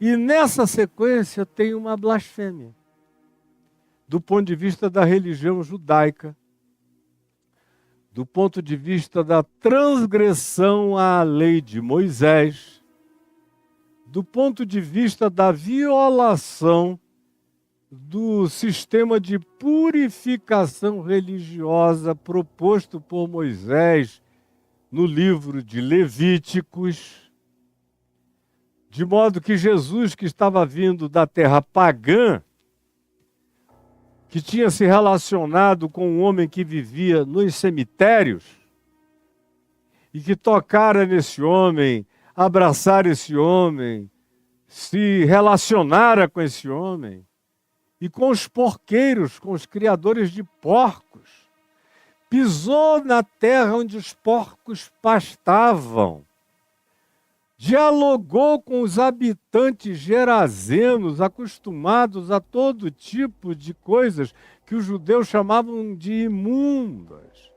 E nessa sequência tem uma blasfêmia, do ponto de vista da religião judaica, do ponto de vista da transgressão à lei de Moisés, do ponto de vista da violação do sistema de purificação religiosa proposto por Moisés no livro de Levíticos, de modo que Jesus, que estava vindo da terra pagã, que tinha se relacionado com um homem que vivia nos cemitérios, e que tocara nesse homem, abraçara esse homem, se relacionara com esse homem, e com os porqueiros, com os criadores de porcos, pisou na terra onde os porcos pastavam, dialogou com os habitantes gerazenos, acostumados a todo tipo de coisas que os judeus chamavam de imundas.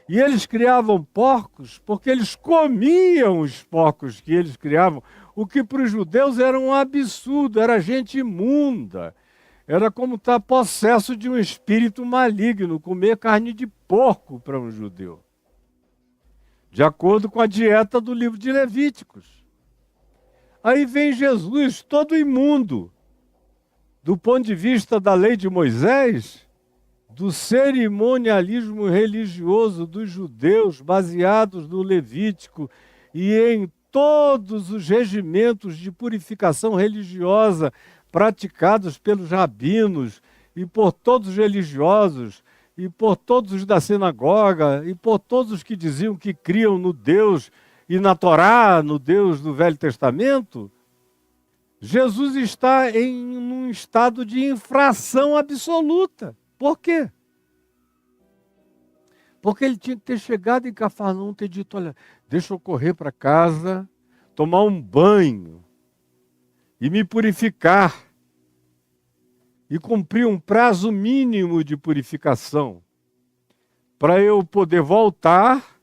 E eles criavam porcos porque eles comiam os porcos que eles criavam, o que para os judeus era um absurdo, era gente imunda. Era como estar possesso de um espírito maligno, comer carne de porco para um judeu, de acordo com a dieta do livro de Levíticos. Aí vem Jesus, todo imundo, do ponto de vista da lei de Moisés, do cerimonialismo religioso dos judeus, baseados no Levítico e em todos os regimentos de purificação religiosa praticados pelos rabinos e por todos os religiosos e por todos os da sinagoga e por todos os que diziam que criam no Deus e na Torá, no Deus do Velho Testamento. Jesus está em um estado de infração absoluta. Por quê? Porque ele tinha que ter chegado em Cafarnaum e ter dito, olha, deixa eu correr para casa, tomar um banho e me purificar e cumprir um prazo mínimo de purificação para eu poder voltar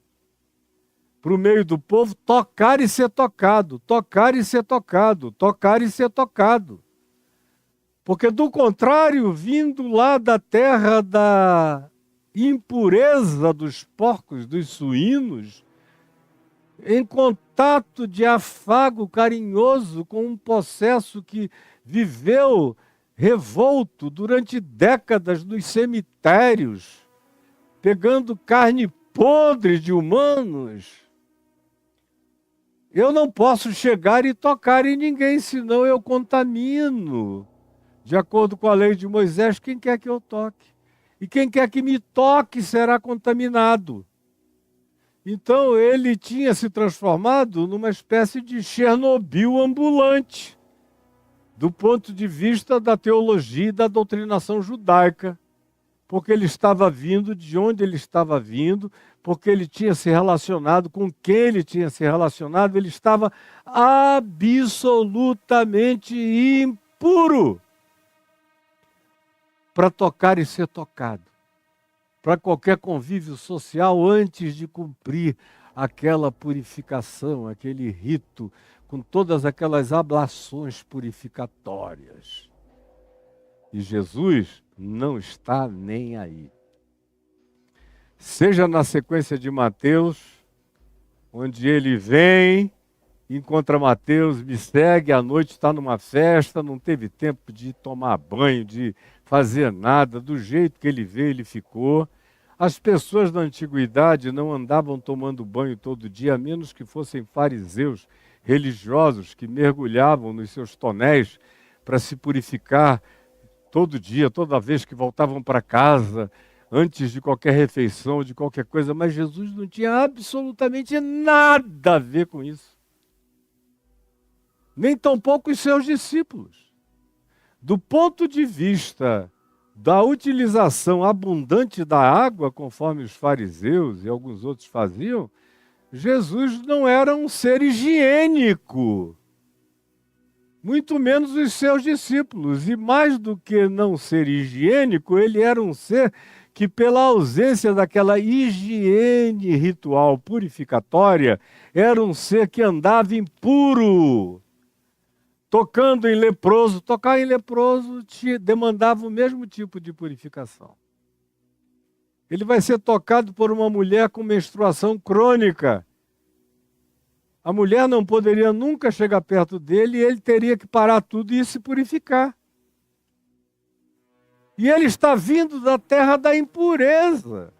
para o meio do povo, tocar e ser tocado, tocar e ser tocado, tocar e ser tocado. Porque do contrário, vindo lá da terra da impureza dos porcos, dos suínos, em contato de afago carinhoso com um possesso que viveu revolto durante décadas nos cemitérios, pegando carne podre de humanos, eu não posso chegar e tocar em ninguém, senão eu contamino. De acordo com a lei de Moisés, quem quer que eu toque? E quem quer que me toque será contaminado. Então ele tinha se transformado numa espécie de Chernobyl ambulante, do ponto de vista da teologia e da doutrinação judaica, porque ele estava vindo de onde ele estava vindo, porque ele tinha se relacionado com quem ele tinha se relacionado, ele estava absolutamente impuro para tocar e ser tocado, para qualquer convívio social antes de cumprir aquela purificação, aquele rito, com todas aquelas ablações purificatórias. E Jesus não está nem aí. Seja na sequência de Mateus, onde ele vem, encontra Mateus, me segue, à noite está numa festa, não teve tempo de tomar banho, de fazer nada, do jeito que ele veio, ele ficou. As pessoas da antiguidade não andavam tomando banho todo dia, a menos que fossem fariseus religiosos que mergulhavam nos seus tonéis para se purificar todo dia, toda vez que voltavam para casa, antes de qualquer refeição, de qualquer coisa. Mas Jesus não tinha absolutamente nada a ver com isso. Nem tampouco os seus discípulos. Do ponto de vista da utilização abundante da água, conforme os fariseus e alguns outros faziam, Jesus não era um ser higiênico, muito menos os seus discípulos. E mais do que não ser higiênico, ele era um ser que, pela ausência daquela higiene ritual purificatória, era um ser que andava impuro. tocando em leproso. Tocar em leproso te demandava o mesmo tipo de purificação. Ele vai ser tocado por uma mulher com menstruação crônica. A mulher não poderia nunca chegar perto dele e ele teria que parar tudo e se purificar. E ele está vindo da terra da impureza,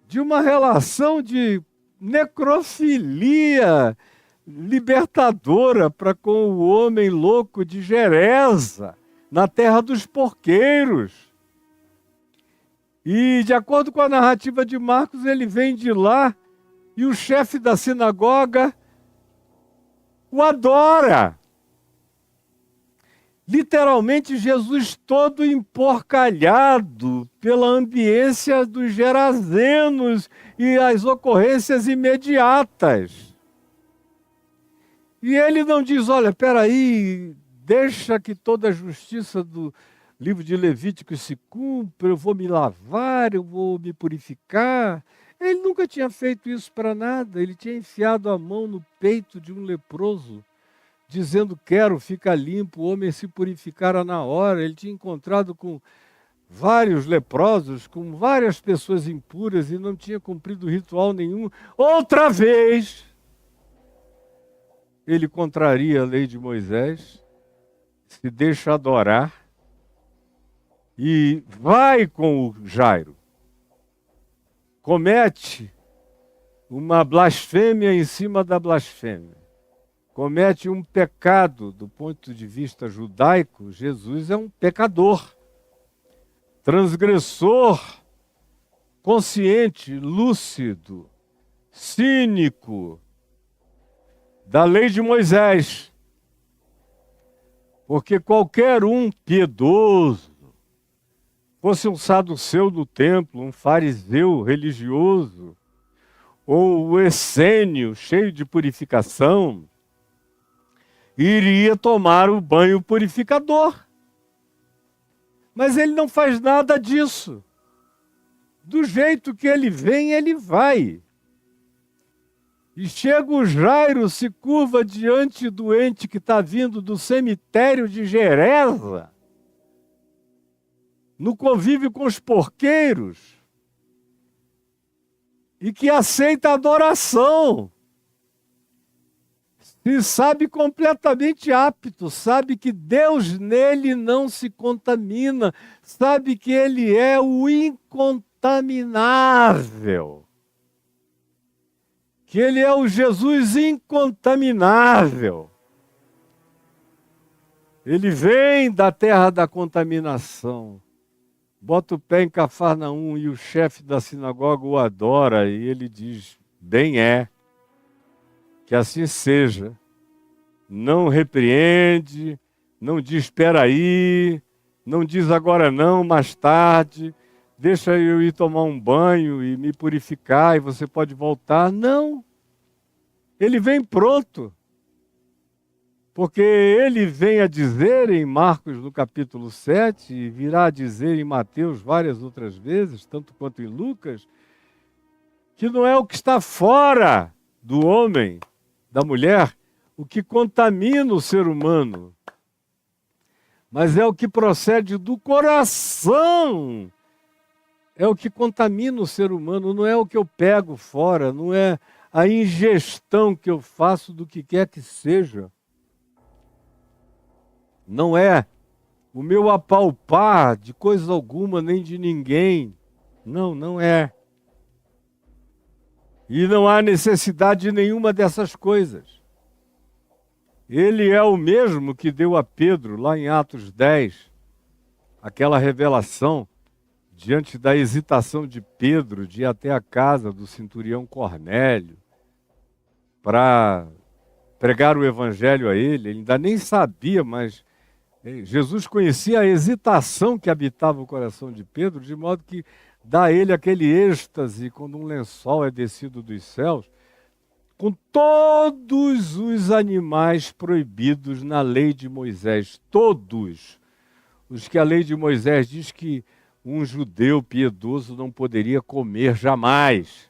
de uma relação de necrofilia libertadora para com o homem louco de Gerasa, na terra dos porqueiros. E, de acordo com a narrativa de Marcos, ele vem de lá e o chefe da sinagoga o adora. Literalmente, Jesus todo emporcalhado pela ambiência dos gerazenos e as ocorrências imediatas. E ele não diz, olha, peraí, deixa que toda a justiça do livro de Levítico se cumpra, eu vou me lavar, eu vou me purificar. Ele nunca tinha feito isso para nada, ele tinha enfiado a mão no peito de um leproso, dizendo, quero, fica limpo, o homem se purificara na hora. Ele tinha encontrado com vários leprosos, com várias pessoas impuras e não tinha cumprido ritual nenhum. Outra vez, ele contraria a lei de Moisés, se deixa adorar e vai com o Jairo. Comete uma blasfêmia em cima da blasfêmia. Comete um pecado do ponto de vista judaico. Jesus é um pecador, transgressor, consciente, lúcido, cínico da lei de Moisés. Porque qualquer um piedoso, fosse um saduceu do templo, um fariseu religioso, ou o essênio cheio de purificação, iria tomar o banho purificador. Mas ele não faz nada disso. Do jeito que ele vem, ele vai. E chega o Jairo, se curva diante do ente que está vindo do cemitério de Gerasa, no convívio com os porqueiros, e que aceita a adoração. Se sabe completamente apto, sabe que Deus nele não se contamina, sabe que ele é o incontaminável, que ele é o Jesus incontaminável. Ele vem da terra da contaminação, bota o pé em Cafarnaum e o chefe da sinagoga o adora e ele diz, bem é. Que assim seja, não repreende, não diz espera aí, não diz agora não, mais tarde, deixa eu ir tomar um banho e me purificar e você pode voltar. Não, ele vem pronto, porque ele vem a dizer em Marcos no capítulo 7, e virá a dizer em Mateus várias outras vezes, tanto quanto em Lucas, que não é o que está fora do homem, da mulher, o que contamina o ser humano, mas é o que procede do coração, é o que contamina o ser humano, não é o que eu pego fora, não é a ingestão que eu faço do que quer que seja, não é o meu apalpar de coisa alguma nem de ninguém, não é. E não há necessidade de nenhuma dessas coisas. Ele é o mesmo que deu a Pedro, lá em Atos 10, aquela revelação, diante da hesitação de Pedro de ir até a casa do centurião Cornélio, para pregar o evangelho a ele. Ele ainda nem sabia, mas Jesus conhecia a hesitação que habitava o coração de Pedro, de modo que dá a ele aquele êxtase quando um lençol é descido dos céus, com todos os animais proibidos na lei de Moisés, todos os que a lei de Moisés diz que um judeu piedoso não poderia comer jamais.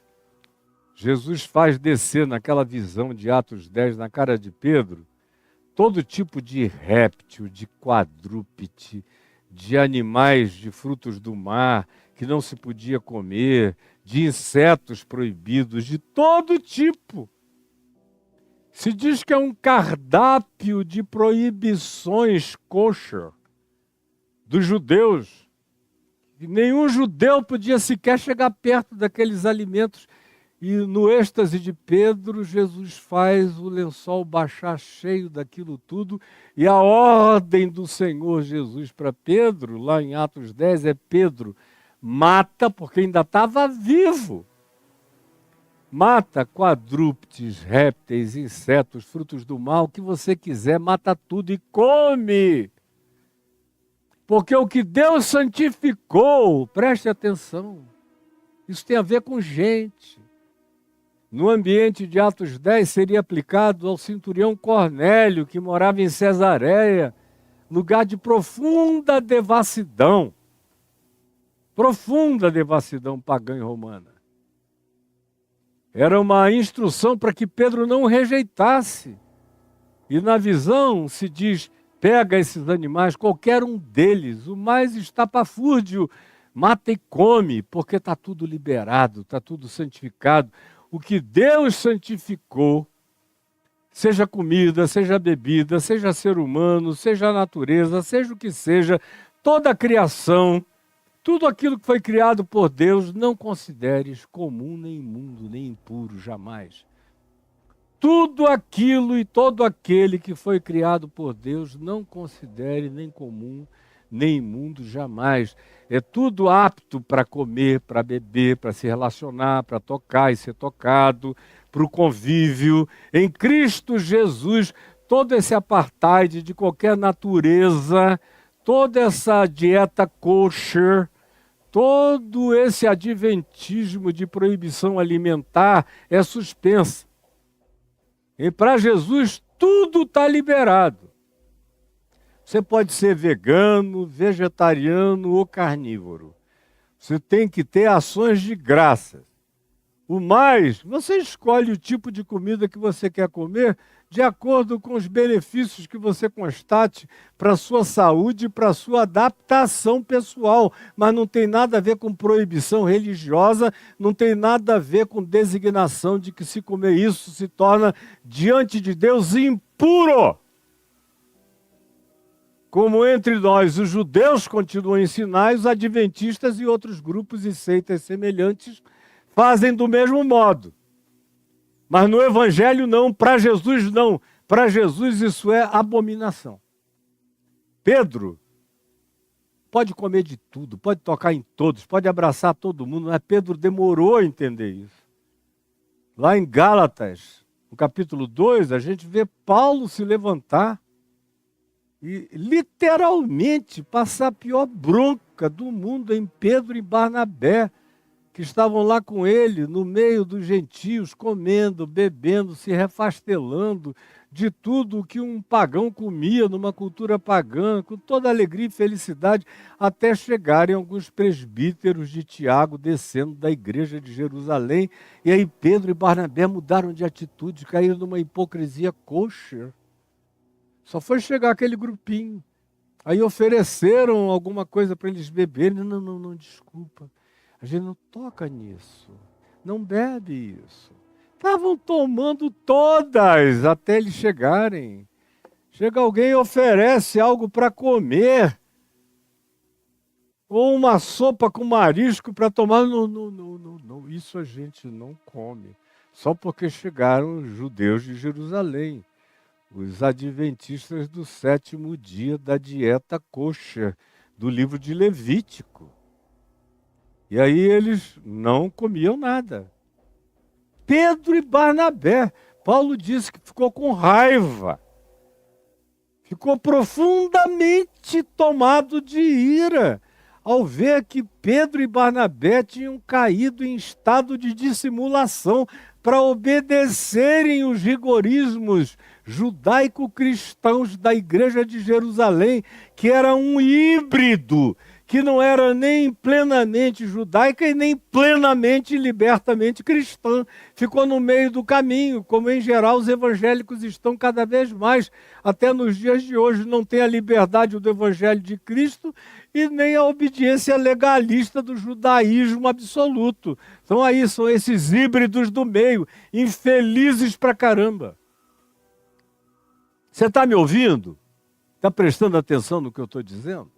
Jesus faz descer naquela visão de Atos 10 na cara de Pedro todo tipo de réptil, de quadrúpede, de animais de frutos do mar que não se podia comer, de insetos proibidos, de todo tipo. Se diz que é um cardápio de proibições kosher dos judeus. E nenhum judeu podia sequer chegar perto daqueles alimentos. E no êxtase de Pedro, Jesus faz o lençol baixar cheio daquilo tudo. E a ordem do Senhor Jesus para Pedro, lá em Atos 10, é: Pedro, mata, porque ainda estava vivo. Mata quadrúpedes, répteis, insetos, frutos do mar, o que você quiser, mata tudo e come. Porque o que Deus santificou, preste atenção, isso tem a ver com gente. No ambiente de Atos 10 seria aplicado ao centurião Cornélio, que morava em Cesareia, lugar de profunda devassidão pagã e romana. Era uma instrução para que Pedro não rejeitasse. E na visão se diz: pega esses animais, qualquer um deles, o mais estapafúrdio, mata e come, porque está tudo liberado, está tudo santificado. O que Deus santificou, seja comida, seja bebida, seja ser humano, seja natureza, seja o que seja, toda a criação, tudo aquilo que foi criado por Deus, não consideres comum, nem imundo, nem impuro, jamais. Tudo aquilo e todo aquele que foi criado por Deus, não considere nem comum, nem imundo, jamais. É tudo apto para comer, para beber, para se relacionar, para tocar e ser tocado, para o convívio. Em Cristo Jesus, todo esse apartheid de qualquer natureza, toda essa dieta kosher, todo esse adventismo de proibição alimentar é suspensa. E para Jesus tudo está liberado. Você pode ser vegano, vegetariano ou carnívoro. Você tem que ter ações de graça. O mais, você escolhe o tipo de comida que você quer comer de acordo com os benefícios que você constate para a sua saúde e para a sua adaptação pessoal. Mas não tem nada a ver com proibição religiosa, não tem nada a ver com designação de que se comer isso se torna diante de Deus impuro. Como entre nós os judeus continuam a ensinar, os adventistas e outros grupos e seitas semelhantes fazem do mesmo modo. Mas no Evangelho não, para Jesus não. Para Jesus isso é abominação. Pedro pode comer de tudo, pode tocar em todos, pode abraçar todo mundo, mas Pedro demorou a entender isso. Lá em Gálatas, no capítulo 2, a gente vê Paulo se levantar e literalmente passar a pior bronca do mundo em Pedro e Barnabé, que estavam lá com ele, no meio dos gentios, comendo, bebendo, se refastelando de tudo o que um pagão comia numa cultura pagã, com toda alegria e felicidade, até chegarem alguns presbíteros de Tiago descendo da igreja de Jerusalém. E aí Pedro e Barnabé mudaram de atitude, caíram numa hipocrisia kosher. Só foi chegar aquele grupinho. Aí ofereceram alguma coisa para eles beberem. Não, desculpa. A gente não toca nisso, não bebe isso. Estavam tomando todas até eles chegarem. Chega alguém e oferece algo para comer, ou uma sopa com marisco para tomar. Não, isso a gente não come. Só porque chegaram os judeus de Jerusalém, os adventistas do 7º dia da dieta kosher, do livro de Levítico. E aí eles não comiam nada. Pedro e Barnabé, Paulo disse que ficou com raiva. Ficou profundamente tomado de ira ao ver que Pedro e Barnabé tinham caído em estado de dissimulação para obedecerem os rigorismos judaico-cristãos da igreja de Jerusalém, que era um híbrido, que não era nem plenamente judaica e nem plenamente e libertamente cristã. Ficou no meio do caminho, como em geral os evangélicos estão cada vez mais, até nos dias de hoje. Não tem a liberdade do evangelho de Cristo e nem a obediência legalista do judaísmo absoluto. Então aí são esses híbridos do meio, infelizes pra caramba. Você está me ouvindo? Está prestando atenção no que eu estou dizendo?